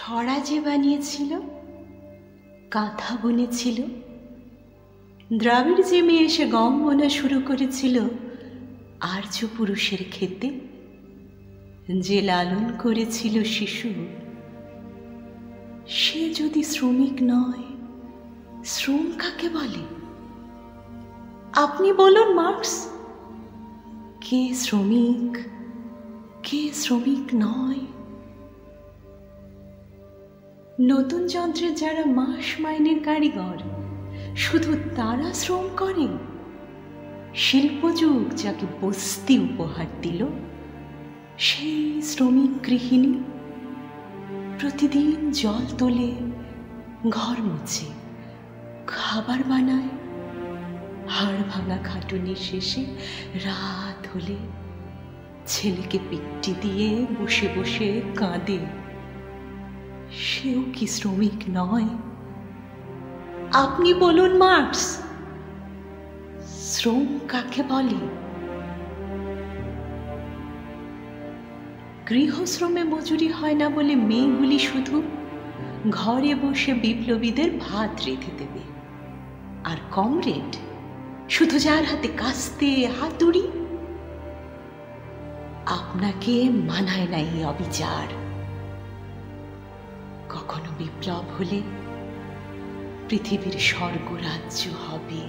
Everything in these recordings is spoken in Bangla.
ছড়া যে বানিয়েছিল, কাঁথা বুনেছিল, দ্রাবিড় যে মেয়ে এসে গম বোনা শুরু করেছিল আর্য পুরুষের ক্ষেতে, যে লালন করেছিল শিশু, সে যদি শ্রমিক নয়, শ্রম কাকে বলে? আপনি বলুন মার্কস, কে শ্রমিক, কে শ্রমিক নয়? নতুন যন্ত্রের যারা মাস মাইনের কারিগর, শুধু তারা শ্রম করে? শিল্পযুগ যাকে বস্তি উপহার দিল, সেই শ্রমিক গৃহিণী প্রতিদিন জল তোলে, ঘর মুছে, খাবার বানায়, হাড় ভাঙা খাটুনি শেষে রাত হলে ছেলেকে পিট্টি দিয়ে বসে বসে কাঁদে। সেও কি শ্রমিক নয়? আপনি বলুন মার্কস, শ্রম কাকে বলে? গৃহশ্রমে মজুরি হয় না বলে মেয়েগুলি শুধু ঘরে বসে বিপ্লবীদের ভাত রেঁধে দেবে, আর কমরেড শুধু যার হাতে কাস্তে হাতুড়ি। আপনাকে মানায় না এই অবিচার। কখনো বিপ্লব হলে পৃথিবীর স্বর্গরাজ্য হবে,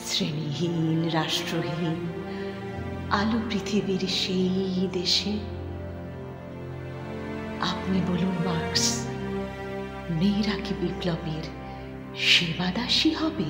শ্রেণীহীন রাষ্ট্রহীন আলো পৃথিবীর সেই দেশে। আপনি বলুন মার্কস, মেয়েরা কি বিপ্লবীর সেবাদাসী হবে?